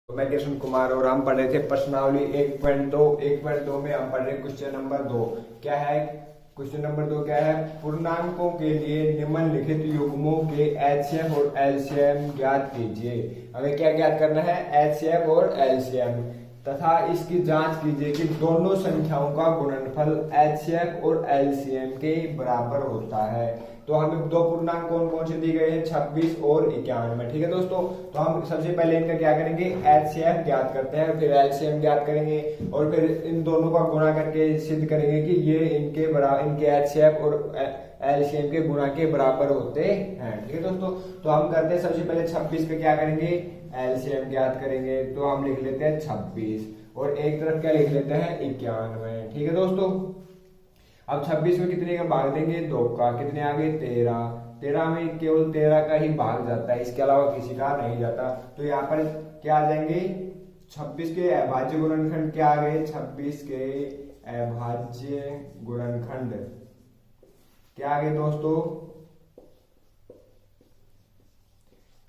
तो मैं कृष्ण कुमार और हम पढ़ रहे थे प्रश्नावली 1.2 में हम पढ़ रहे क्वेश्चन नंबर 2। क्या है क्वेश्चन नंबर 2? क्या है? पूर्णांकों के लिए निम्नलिखित युग्मों के एचसीएफ और एलसीएम ज्ञात कीजिए। हमें क्या ज्ञात करना है? एचसीएफ और एलसीएम तथा इसकी जांच कीजिए कि दोनों संख्याओं का गुणनफल एचसीएफ और एलसीएम के बराबर होता है। तो हमें दो पूर्णांक कौन कौन से दिए गए हैं? 26 और 91। ठीक है दोस्तों, तो हम सबसे पहले इनका क्या करेंगे? एचसीएफ ज्ञात करते हैं, फिर एलसीएम ज्ञात करेंगे और फिर इन दोनों का गुणा करके सिद्ध करेंगे कि ये इनके बराबर, इनके एचसीएफ और एलसीएम के गुणा के बराबर होते हैं। ठीक है दोस्तों, तो हम करते हैं सबसे पहले 26 का क्या करेंगे? एलसीएम ज्ञात करेंगे। तो हम लिख लेते हैं 26 और एक तरफ क्या लिख लेते हैं? 91। ठीक है दोस्तों, अब 26 में कितने का भाग देंगे? 2 का। कितने आ गए? 13। 13 में केवल 13 का ही भाग जाता है, इसके अलावा किसी का नहीं जाता। तो यहाँ पर क्या आ जाएंगे? 26 के अभाज्य गुणनखंड क्या आ गए? 26 के अभाज्य गुणनखंड क्या आ गए दोस्तों?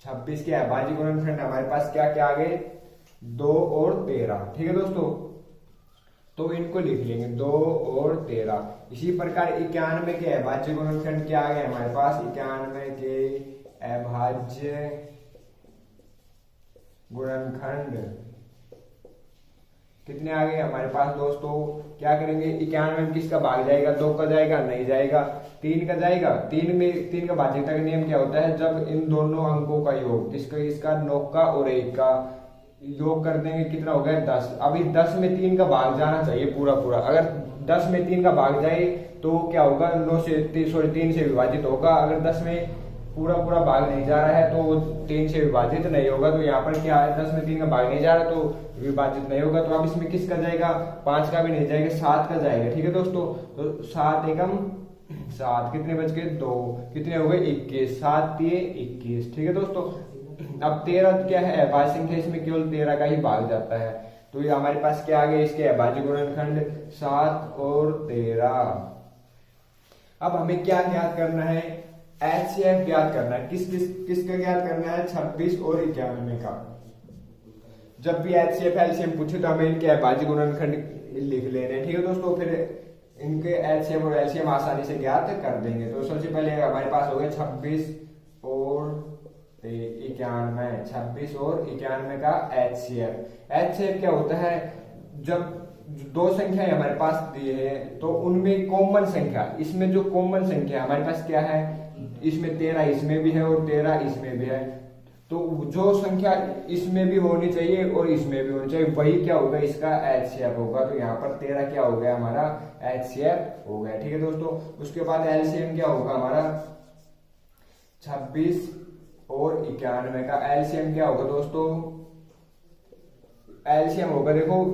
26 के अभाज्य गुणनखंड हमारे पास क्या क्या आ गए? 2 और 13। ठीक है दोस्तों, तो इनको लिख लेंगे 2 और 13। इसी प्रकार 91 के अभाज्य गुणनखंड क्या आ गए हमारे पास? 91 के अभाज्य गुणनखंड कितने आ गए हमारे पास दोस्तों? क्या करेंगे? 91 में किसका भाग जाएगा? 2 का जाएगा? नहीं जाएगा। 3 का जाएगा। 3 का भाज्यता का नियम क्या होता है? जब इन दोनों अंकों का योग, किसका? इसका 9 का और 1 का योग कर देंगे, कितना हो गया? 10। अभी 10 में 3 का भाग जाना चाहिए पूरा पूरा। अगर 10 में 3 का भाग जाए तो क्या होगा? 3 से विभाजित होगा। अगर 10 में पूरा पूरा भाग नहीं जा रहा है तो वो 3 से विभाजित नहीं होगा। तो यहाँ पर क्या है? 10 में 3 का भाग नहीं जा रहा तो विभाजित नहीं होगा। तो अब इसमें किसका जाएगा? 5 का भी नहीं जाएगा, 7 का जाएगा। ठीक है दोस्तों, तो 7 एकम 7, कितने बच गए? 2। कितने हो गए? 21। 7 दिए 21। ठीक है दोस्तों, अब 13 क्या है? अभाज्य संख्या, इसमें केवल 13 का ही भाग जाता है। तो ये हमारे पास क्या आ गए? इसके अभाज्य गुणनखंड 7 और 13। अब हमें क्या ज्ञात करना है? एचसीएफ ज्ञात करना है। किसका ज्ञात करना है? 26 और 91 का। जब भी एचसीएफ एलसीएम पूछे तो हमें इनके अभाज्य गुणनखंड लिख लेने। ठीक है दोस्तों, फिर इनके एचसीएफ और एलसीएम आसानी से ज्ञात कर देंगे। तो सबसे पहले हमारे पास हो गया 26 और 91। 26 और 91 का एचसीएफ। एचसीएफ क्या होता है? जब दो संख्याएं हमारे पास दी है तो उनमें कॉमन संख्या, इसमें जो कॉमन संख्या हमारे पास क्या है? इसमें 13 इसमें भी है और 13 इसमें भी है। तो जो संख्या इसमें भी होनी चाहिए और इसमें भी होनी चाहिए, वही क्या होगा? इसका एचसीएफ होगा। तो यहाँ पर 13 क्या हो गया? हमारा एचसीएफ हो गया। ठीक है दोस्तों, उसके बाद एलसीएम क्या होगा हमारा? 26 और 91 का एलसीएम क्या होगा दोस्तों? एलसीएम होगा, देखो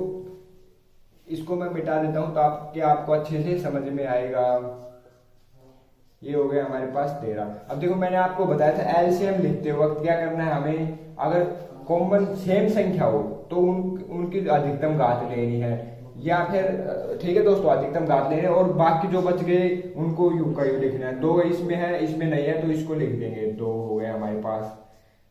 इसको मैं मिटा देता हूं तो आपको अच्छे से समझ में आएगा। ये हो गया हमारे पास 13। अब देखो मैंने आपको बताया था एलसीएम लिखते वक्त क्या करना है हमें? अगर कॉमन सेम संख्या हो तो उनकी अधिकतम घात लेनी है, या फिर ठीक है दोस्तों, अधिकतम घात लेने और बाकी जो बच गए उनको यू का यू लिखना है। 2 इसमें है, इसमें नहीं है, तो इसको लिख देंगे। 2 हो गए हमारे पास।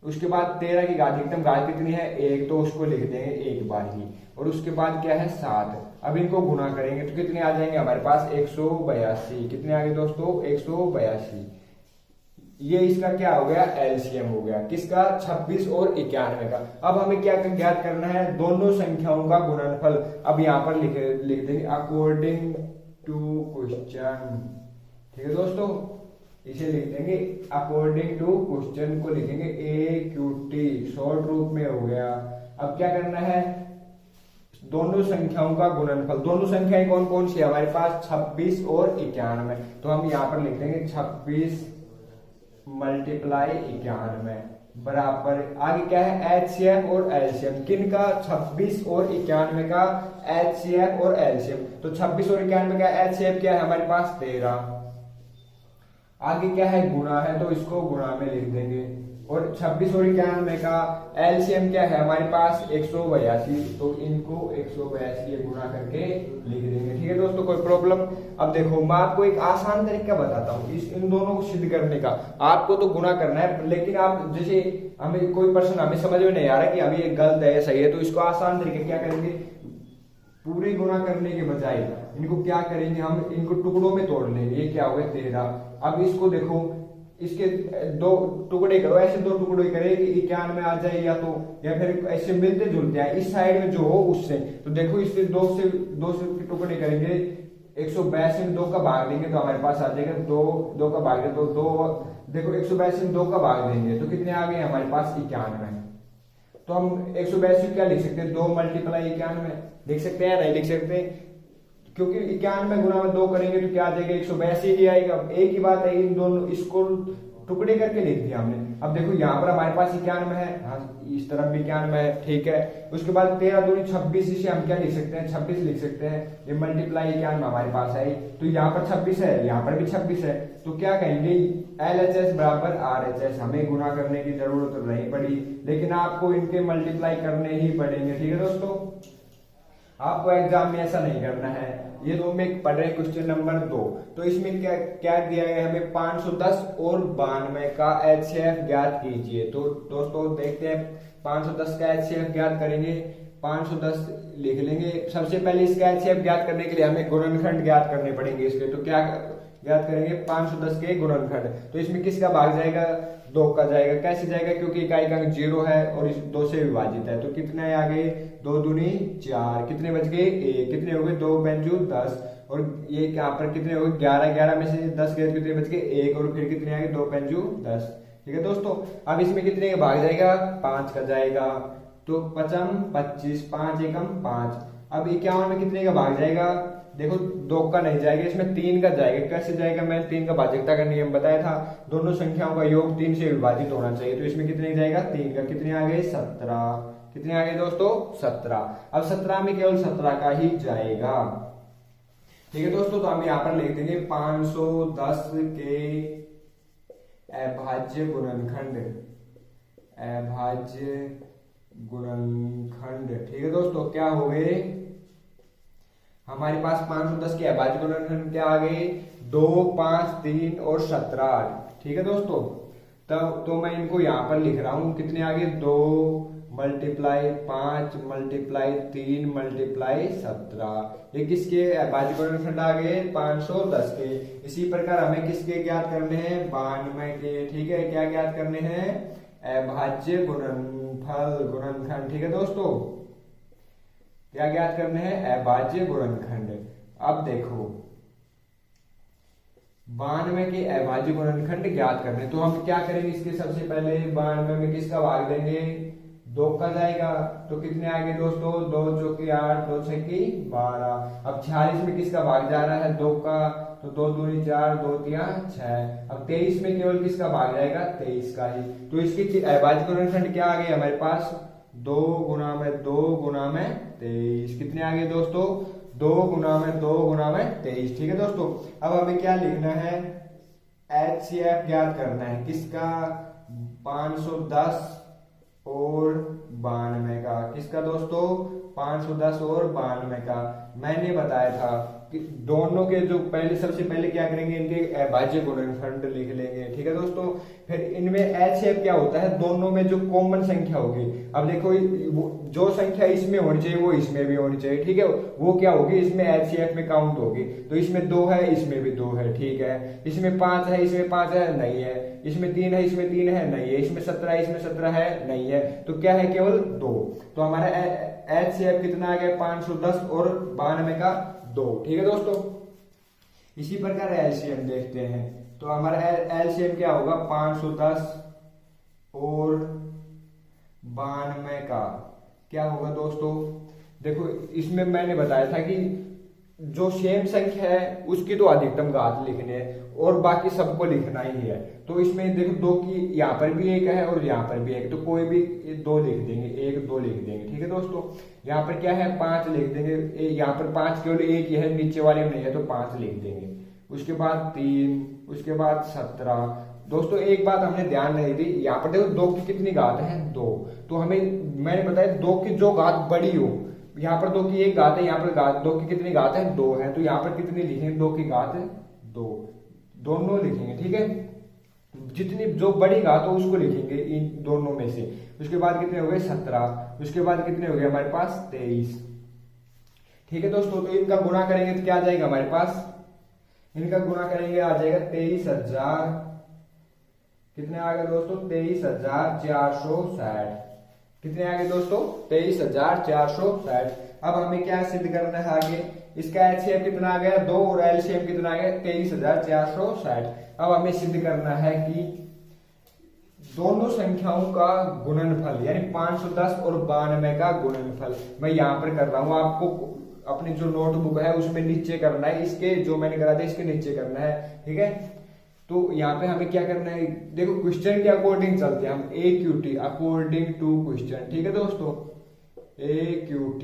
उसके बाद 13 की अधिकतम घात कितनी है? 1, तो उसको लिख देंगे एक बार ही। और उसके बाद क्या है? 7। अब इनको गुणा करेंगे तो कितने आ जाएंगे हमारे पास? 182। कितने आ गए दोस्तों? 182। ये इसका क्या हो गया? एलसीएम हो गया। किसका? 26 और 91 का। अब हमें क्या ज्ञात करना है? दोनों संख्याओं का गुणनफल। अब यहाँ पर लिख देंगे अकॉर्डिंग टू क्वेश्चन। ठीक है दोस्तों, इसे लिख देंगे अकॉर्डिंग टू क्वेश्चन को लिखेंगे AQT, शॉर्ट रूप में हो गया। अब क्या करना है? दोनों संख्याओं का गुणनफल। दोनों संख्याएं कौन कौन सी हमारे पास? 26 और 91। तो हम यहाँ पर लिख देंगे 26 मल्टीप्लाई 91 बराबर, आगे क्या है? एचसीएफ और एलसीएम। किनका? 26 और 91 का एचसीएफ और एलसीएम। तो 26 और 91 का एचसीएफ क्या है हमारे पास? 13। आगे क्या है? गुणा है, तो इसको गुणा में लिख देंगे। और 26 और 91 का एलसीएम क्या है हमारे पास 182, तो इनको 182 गुणा करके लिख देंगे। ठीक है दोस्तों, कोई प्रॉब्लम? अब देखो मैं आपको एक आसान तरीका बताता हूँ इन दोनों को सिद्ध करने का। आपको तो गुणा करना है, लेकिन आप जैसे हमें कोई पर्सन हमें समझ में नहीं आ रहा कि अभी ये गलत है या सही है, तो इसको आसान तरीके क्या करेंगे, पूरे गुणा करने के बजाय इनको क्या करेंगे, हम इनको टुकड़ों में तोड़ लेंगे। ये क्या हो गया 13। अब इसको देखो, इसके दो टुकड़े करो, ऐसे दो टुकड़े करे कि 91 में आ जाए, या फिर ऐसे मिलते जुलते हैं इस साइड में जो हो उससे। तो देखो इससे दो से के टुकड़े करेंगे, 182 में 2 का भाग देंगे तो हमारे पास आ जाएगा 2 का भाग दे तो 2, देखो 182 में 2 का भाग देंगे तो कितने आ गए हमारे पास 91। तो हम 182 क्या लिख सकते हैं, 2 मल्टीप्लाई 91 लिख सकते हैं, नहीं लिख सकते, क्योंकि 91 गुना में 2 करेंगे तो क्या आ जाएगा 182 ही आएगा। एक ही बात है, इन दोनों इसको टुकड़े करके लिख दिया हमने। अब देखो यहाँ पर हमारे पास 91 है, हाँ इस तरफ भी 91 है, ठीक है। उसके बाद 13 दूनी 26, इसे हम क्या लिख सकते हैं 26 लिख सकते हैं। ये मल्टीप्लाई 91 हमारे पास है, तो यहाँ पर 26 है, यहाँ पर भी 26 है, तो क्या कहेंगे LHS बराबर RHS। हमें गुना करने की जरूरत नहीं पड़ी, लेकिन आपको इनके मल्टीप्लाई करने ही पड़ेंगे। ठीक है दोस्तों, आपको एग्जाम में ऐसा नहीं करना है। ये दो में पढ़ रहे क्वेश्चन नंबर 2, तो इसमें क्या क्या दिया गया हमें 510 और 92 का HCF ज्ञात कीजिए। तो दोस्तों देखते हैं 510 का HCF ज्ञात करेंगे। 510 लिख लेंगे। सबसे पहले इसका HCF ज्ञात करने के लिए हमें गुणनखंड ज्ञात करने पड़ेंगे इसके। तो क्या ज्ञात करेंगे 510 के गुणनखंड। तो इसमें किसका भाग जाएगा, 2 का जाएगा। कैसे जाएगा, क्योंकि इकाई का अंक 0 है और इस 2 से विभाजित है। तो कितने आ गए 2 दूनी 4, कितने बच गए 1, कितने हो गए 2 पंजू 10, और ये यहाँ पर कितने हो गए 11, 11 में से 10 गए कितने बच गए 1, और फिर कितने आ गए 2 पंजू 10। ठीक है दोस्तों, अब इसमें कितने का भाग जाएगा 5 का जाएगा। तो 55 25, 5 एकम 5। अब 51 में कितने का भाग जाएगा, देखो 2 का नहीं जाएगा, इसमें 3 का जाएगा। कैसे जाएगा, मैंने 3 का भाज्यता का नियम बताया था, दोनों संख्याओं का योग 3 से विभाजित होना चाहिए। तो इसमें कितने जाएगा 3 का, कितने आ गए 17, कितने आ गए दोस्तों 17। अब 17 में केवल 17 का ही जाएगा। ठीक है दोस्तों, तो हम यहाँ पर लिख देंगे 510 के अभाज्य गुणनखंड, अभाज्य गुणनखंड। ठीक है दोस्तों, क्या हो गए हमारे पास 510 के अभाज्य गुणनखंड क्या आ गए 2, 5, 3 और 17। ठीक है दोस्तों, तब तो मैं इनको यहाँ पर लिख रहा हूं, कितने आ गए 2 मल्टीप्लाई 5 मल्टीप्लाई 3 मल्टीप्लाई 17। ये किसके अभाज्य गुणनखंड आ गए 510 के। इसी प्रकार हमें किसके ज्ञात करने हैं 92 के। ठीक है, क्या ज्ञात करने हैं अभाज्य गुणनफल गुणनखंड। ठीक है दोस्तों, क्या ज्ञात करने हैं अभाज्य गुणनखंड। अब देखो 92 के अभाज्य गुणनखंड ज्ञात करने, तो हम क्या करेंगे इसके सबसे पहले 92 में किसका भाग देंगे 2 का जाएगा। तो कितने आएंगे दोस्तों 2 चौके 8, 2 छक्के 12। अब 46 में किसका भाग जा रहा है 2 का, तो 2 दूनी 4, 2 तिया 6। अब 23 में केवल किसका भाग जाएगा 23 का ही। तो इसकी अभाज्य गुणनखंड क्या आ गए हमारे पास 2 गुना में 2 गुना में 23। कितने आ गए दोस्तों 2 गुना में 2 गुना में 23। ठीक है दोस्तों, अब हमें क्या लिखना है HCF ज्ञात करना है किसका 510 और 92 का। किसका दोस्तों 510 और 92 का। मैंने बताया था कि दोनों के जो पहले सबसे पहले क्या करेंगे इनके अभाज्य गुणनखंड लिख लेंगे। ठीक है दोस्तों, फिर इनमें HCF क्या होता है दोनों में जो कॉमन संख्या होगी। अब देखो जो संख्या इसमें होनी चाहिए वो इसमें भी होनी चाहिए। ठीक है, वो क्या होगी इसमें HCF में काउंट होगी। तो इसमें 2 है इसमें भी 2 है। ठीक है, इसमें 5 है इसमें 5 है नहीं है, इसमें 3 है इसमें 3 है नहीं है, इसमें 17 है इसमें 17 है नहीं है। तो क्या है केवल 2। तो हमारा HCF कितना आ गया 510 और 92 का 2। ठीक है दोस्तों, इसी प्रकार LCM देखते हैं। तो हमारा LCM क्या होगा 510 और 92 का क्या होगा दोस्तों। देखो इसमें मैंने बताया था कि जो सेम संख्या है उसकी तो अधिकतम घात लिखनी है और बाकी सबको लिखना ही है। तो इसमें देखो 2 की यहाँ पर भी 1 है और यहाँ पर भी 1, तो कोई भी 2 लिख देंगे, 1 2 लिख देंगे। ठीक है दोस्तों, यहाँ पर क्या है 5 लिख देंगे, यहाँ पर 5 केवल 1 ही है नीचे वाले में नहीं है तो 5 लिख देंगे। उसके बाद 3, उसके बाद 17, दोस्तों एक बात हमने ध्यान नहीं दी, यहाँ पर देखो 2 की कितनी घात है 2, तो हमें मैंने बताया 2 की जो घात बड़ी हो, यहाँ पर 2 की 1 घात है, यहाँ पर 2 की कितनी घात है 2 है, तो यहाँ पर कितनी लिखेंगे 2 की घात 2, दोनों लिखेंगे, ठीक है। जितनी जो बड़ी घात हो उसको लिखेंगे इन दोनों में से। उसके बाद कितने हो गए 17, उसके बाद कितने हो गए हमारे पास 23, ठीक है दोस्तों। तो इनका गुणा करेंगे तो क्या आ जाएगा हमारे पास, इनका गुणा करेंगे आ जाएगा 23,000, कितने आ गए दोस्तों 23,460, कितने आ गए दोस्तों 23,460। अब हमें क्या सिद्ध करना है आगे, इसका एचसीएफ कितना आ गया 2 और एलसीएम कितना आ गया 23,460। अब हमें सिद्ध करना है कि दोनों संख्याओं का गुणनफल यानी 510 और 92 का गुणनफल मैं यहां पर कर रहा हूं, आपको अपनी जो नोटबुक है उसमें नीचे करना है, इसके जो मैंने करा था इसके नीचे करना है, ठीक है। तो यहाँ पे हमें क्या करना है, देखो क्वेश्चन के अकॉर्डिंग चलते हैं हम, AQT अकॉर्डिंग टू क्वेश्चन, ठीक है दोस्तों, AQT।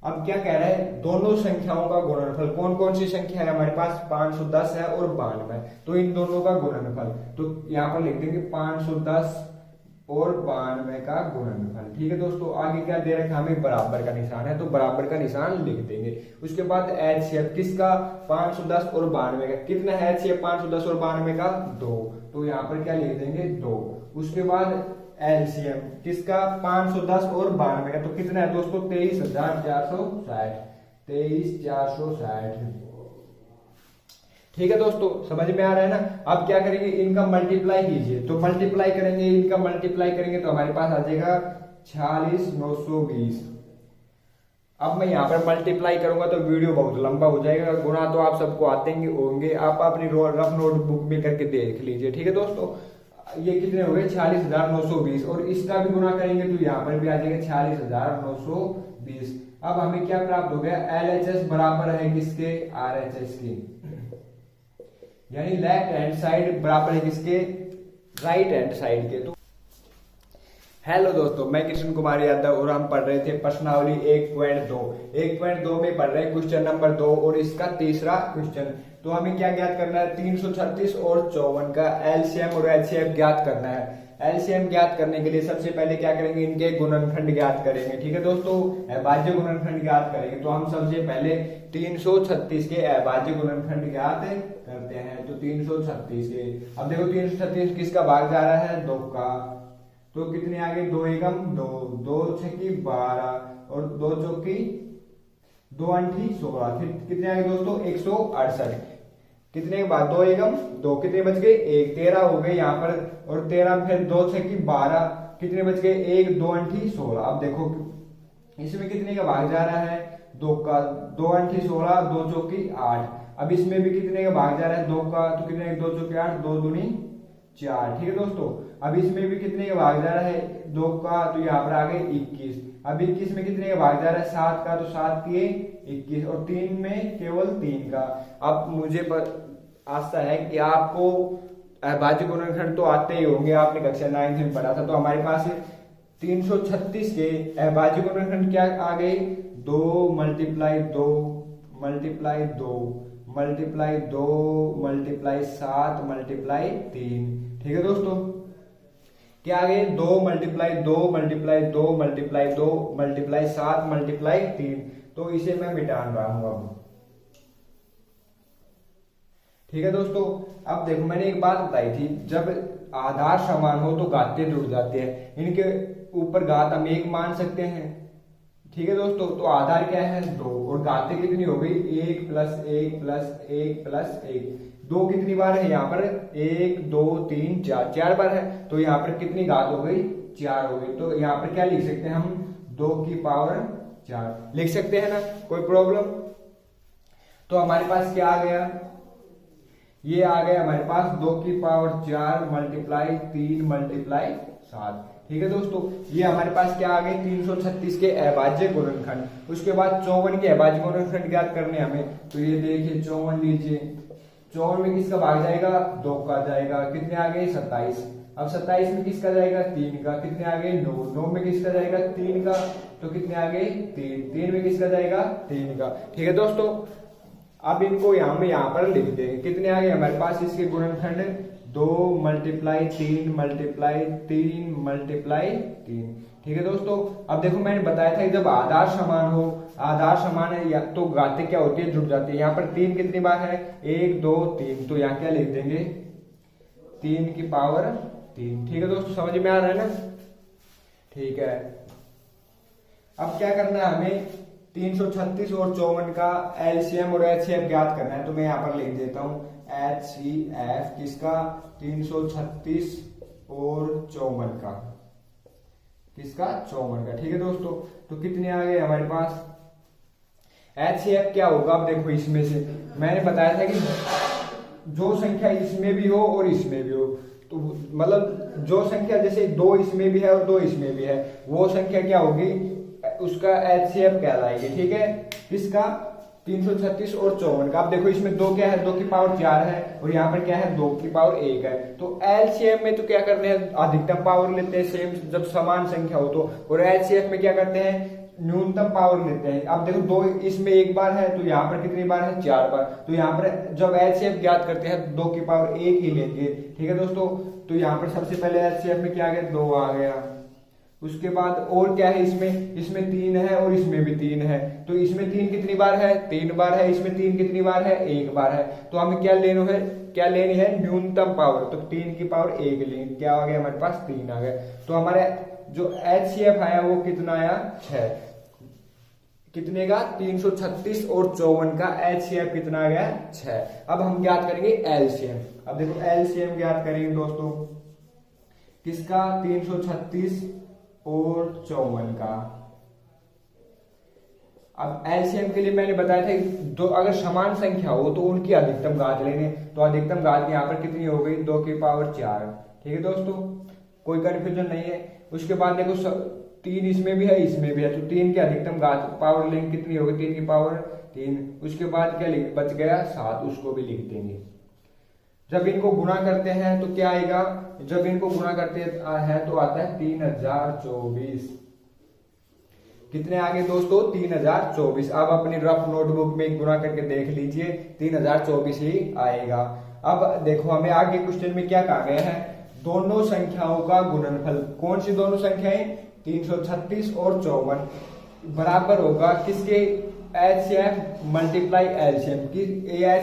अब क्या कह रहा है, दोनों संख्याओं का गुणनफल, कौन कौन सी संख्या है हमारे पास 510 है और 92, तो इन दोनों का गुणनफल, तो यहाँ पर लिख देंगे 510 और 92 का गुणनफल, ठीक है दोस्तों। आगे क्या दे रखा हमें बराबर का निशान है, तो बराबर का निशान लिख देंगे। उसके बाद एचसीएफ किसका 510 और 92 का, कितना है एचसीएफ 510 और 92 का 2, तो यहाँ पर क्या लिख देंगे 2। उसके बाद एलसीएम किसका 510 और 92 का, तो कितना है दोस्तों 23,460, 23,460, ठीक है दोस्तों, समझ में आ रहा है ना। अब क्या करेंगे, इनका मल्टीप्लाई कीजिए, तो मल्टीप्लाई करेंगे, इनका मल्टीप्लाई करेंगे तो हमारे पास आ जाएगा 46,920। अब मैं यहाँ पर मल्टीप्लाई करूंगा तो वीडियो बहुत लंबा हो जाएगा, गुणा तो आप सबको आते होंगे, आप अपनी रफ नोटबुक में करके देख लीजिए, ठीक है दोस्तों। ये कितने हो गए 46,920, और इसका भी गुणा करेंगे तो यहाँ पर भी आ जाएगा 46,920। अब हमें क्या प्राप्त हो गया, LHS बराबर है किसके RHS के, यानी लेफ्ट हैंड साइड बराबर है किसके राइट हैंड साइड के। तो हेलो दोस्तों, मैं कृष्ण कुमार यादव और हम पढ़ रहे थे प्रश्नावली 1.2 में पढ़ रहे हैं क्वेश्चन नंबर 2 और इसका तीसरा क्वेश्चन। तो हमें क्या ज्ञात करना है, 336 और 54 का एलसीएम और एचसीएफ ज्ञात करना है। एलसीएम ज्ञात करने के लिए सबसे पहले क्या करेंगे, इनके गुणनखंड ज्ञात करेंगे, ठीक है दोस्तों, अभाज्य गुणनखंड ज्ञात करेंगे। तो हम सबसे पहले 336 के अभाज्य गुणनखंड ज्ञात करते हैं, तो 336 के, अब देखो 336 किसका भाग जा रहा है 2 का, तो कितने आगे 2 एकम 2, 2 छक्की 12 और 2 चौकी 2 अंठी 16, फिर कितने आगे दोस्तों 168, कितने के बाद 2 एकम 2, कितने बच गए 1, 13 हो गए यहाँ पर, और 13 फिर 2 छक्की 12, कितने बच गए 1, 2 अंठी 16। अब देखो इसमें कितने का भाग जा रहा है 2 का, 2 अंठी 16, 2 चौकी 8। अब इसमें भी कितने का भाग जा रहा है 2 का, तो कितने 2 चौकी 8, 2 दूनी 4, ठीक है दोस्तों। अब इसमें भी कितने का भाग जा रहा है 2 का, तो यहाँ पर आ गए 21। अब 21 में कितने का भाग जा रहा है 7 का, तो 7 के 21, और 3 में केवल 3 का। अब मुझे आशा है कि आपको अभाज्य गुणनखंड तो आते ही होंगे, आपने कक्षा 9 में पढ़ा था। तो हमारे पास 336 के अभाज्य गुणनखंड क्या आ गए 2 multiply 2 multiply 2 multiply 2 multiply 7 multiply 3, ठीक है दोस्तों। क्या आ गए 2 multiply 2 multiply 2 multiply 2 multiply 7 multiply 3, तो इसे मैं मिटान रहा हूं अब, ठीक है दोस्तों। अब देखो मैंने एक बात बताई थी, जब आधार समान हो तो घातें जुड़ जाते हैं, इनके ऊपर घात हम 1 मान सकते हैं, ठीक है दोस्तों। तो आधार क्या है 2 और घातें कितनी हो गई 1 प्लस 1 प्लस 1 प्लस 1, 2 कितनी बार है यहाँ पर 1 2 3 4, 4 बार है, तो यहाँ पर कितनी घात हो गई 4 हो गई। तो यहाँ पर क्या लिख सकते हैं हम 2 की पावर 4 लिख सकते हैं ना, कोई प्रॉब्लम। तो हमारे पास क्या आ गया, ये आ गया हमारे पास 2 की पावर 4 मल्टीप्लाई 3 मल्टीप्लाई 7, ठीक है दोस्तों। ये हमारे पास क्या आ गए 336 के अभाज्य गुणनखंड। उसके बाद 54 के अभाज्य गुणनखंड ज्ञात करने हमें, तो ये देखिए 54 लीजिए, 54 में किसका भाग जाएगा 2 का जाएगा, कितने आ गए 27। अब 27 में किसका जाएगा 3 का, कितने आ गए 9, 9 में किसका जाएगा 3 का, तो कितने आ गए 3, 3 में किसका जाएगा 3 का, ठीक है दोस्तों। अब इनको यहाँ पर लिख देंगे, कितने आ गए हमारे पास इसके गुणनखंड 2 मल्टीप्लाई 3 मल्टीप्लाई 3 मल्टीप्लाई 3। ठीक है दोस्तों, अब देखो मैंने बताया था कि जब आधार समान हो, आधार समान है या तो घातें क्या होती है, जुड़ जाती है। यहाँ पर 3 कितनी बार है, 1 2 3, तो यहाँ क्या लिख देंगे 3 की पावर 3। ठीक है दोस्तों, समझ में आ रहा है ना। ठीक है, अब क्या करना है हमें 336 और 54 का एलसीएम और एचसीएफ ज्ञात करना है। तो मैं यहाँ पर लिख देता हूं एचसीएफ किसका, 336 और 54 का, किसका 54 का। ठीक है दोस्तों, तो कितने आ गए हमारे पास। एचसीएफ क्या होगा, अब देखो इसमें से मैंने बताया था कि जो संख्या इसमें भी हो और इसमें भी हो, तो मतलब जो संख्या जैसे 2 इसमें भी है और 2 इसमें भी है, वो संख्या क्या होगी, उसका एचसीएफ कहलाएगी। ठीक है, किसका 336 और 54 का। अब देखो इसमें 2 क्या है, 2 की पावर 4 है और यहाँ पर क्या है 2 की पावर 1 है। तो एलसीएम में तो क्या करते हैं, अधिकतम पावर लेते हैं सेम जब समान संख्या हो तो, और एचसीएफ में क्या करते हैं न्यूनतम पावर लेते हैं। अब देखो 2 इसमें 1 बार है तो यहाँ पर कितनी बार है 4 बार, तो यहाँ पर जब एचसीएफ ज्ञात करते हैं 2 की पावर 1 ही लेंगे। ठीक है दोस्तों, तो यहाँ पर सबसे पहले एचसीएफ में क्या आ गया 2 आ गया। उसके बाद और क्या है, इसमें 3 है और इसमें भी 3 है, तो इसमें 3 कितनी बार है 3 बार है, इसमें 3 कितनी बार है 1 बार है। तो हमें क्या लेनी है न्यूनतम पावर, तो 3 की पावर 1 लेंगे, क्या आ गया हमारे पास 3 आ गया। तो हमारे जो एचसीएफ आया वो कितना आया 6, कितने का 336 और 54 का एचसीएफ कितना आ गया 6। अब हम ज्ञात करेंगे एलसीएम। अब देखो एलसीएम ज्ञात करेंगे दोस्तों, किसका 336 और 54 का। अब एलसीएम के लिए मैंने बताया था कि दो अगर समान संख्या हो तो उनकी अधिकतम घात लेने, तो अधिकतम घात यहाँ पर कितनी हो गई 2 की पावर 4। ठीक है दोस्तों, कोई कंफ्यूजन नहीं है। उसके बाद देखो 3 इसमें भी है इसमें भी है, तो 3 की अधिकतम घात पावर लेंगे, कितनी होगी 3 की पावर 3। उसके बाद क्या बच गया 7, उसको भी लिख देंगे। जब इनको गुणा करते हैं तो क्या आएगा, जब इनको गुणा करते हैं तो आता है 3024। कितने आगे दोस्तों 3024। अब अपनी रफ नोटबुक में गुणा करके देख लीजिए 3024 ही आएगा। अब देखो हमें आगे क्वेश्चन में क्या कहा गया है, दोनों संख्याओं का गुणनफल। कौन सी दोनों संख्याएं 336 और 54 बराबर होगा किसके एचसीएफ मल्टीप्लाई एलसीएम।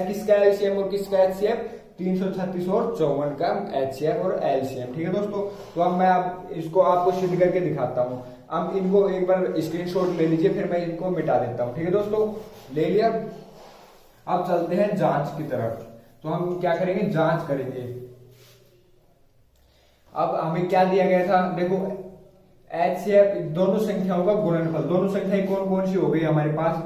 किसका एलसीएम और किसका एचसीएफ 336 और 54 का एचसीएफ और एलसीएम। ठीक है दोस्तों, तो अब मैं अब इसको आपको सिद्ध करके दिखाता हूं। अब इनको एक बार स्क्रीनशॉट ले लीजिए, फिर मैं इनको मिटा देता हूं। ठीक है दोस्तों, ले लिया। अब चलते हैं जांच की तरफ। तो हम क्या करेंगे, जांच करेंगे। अब हमें क्या दिया गया था, देखो एचसीएफ दोनों संख्याओं का गुणनफल। दोनों संख्याएं कौन कौन सी हो गई हमारे पास,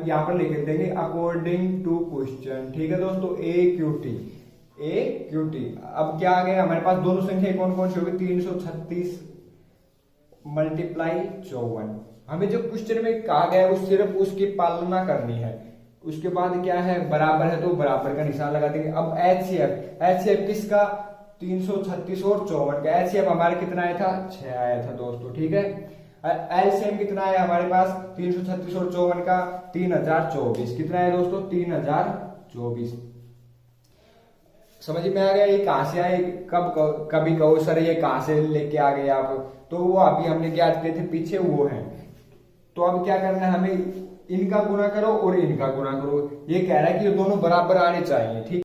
यहाँ पर लिख देंगे अकॉर्डिंग टू क्वेश्चन। ठीक है दोस्तों, ए क्यू टी। अब क्या आ गया हमारे पास, दोनों संख्याएं कौन कौन सी होगी 336 मल्टीप्लाई 54। हमें जो क्वेश्चन में कहा गया है वो सिर्फ उसकी पालना करनी है। उसके बाद क्या है, बराबर है तो बराबर का निशान लगा देंगे। अब एचसीएफ किसका 336 और 54 का। एचसीएफ हमारे कितना आया था 6 आया था दोस्तों। ठीक है, एलसीएम कितना आया हमारे पास 336 और 54 का 3024। कितना है दोस्तों 3024। समझ में आ गया ये कहां से आए। कभी कहो सर ये कहां से लेके आ गए आप, तो वो अभी हमने ज्ञात किए थे पीछे वो है। तो अब क्या करना है, हमें इनका गुणा करो और इनका गुणा करो। ये कह रहा है कि ये दोनों बराबर आने चाहिए। ठीक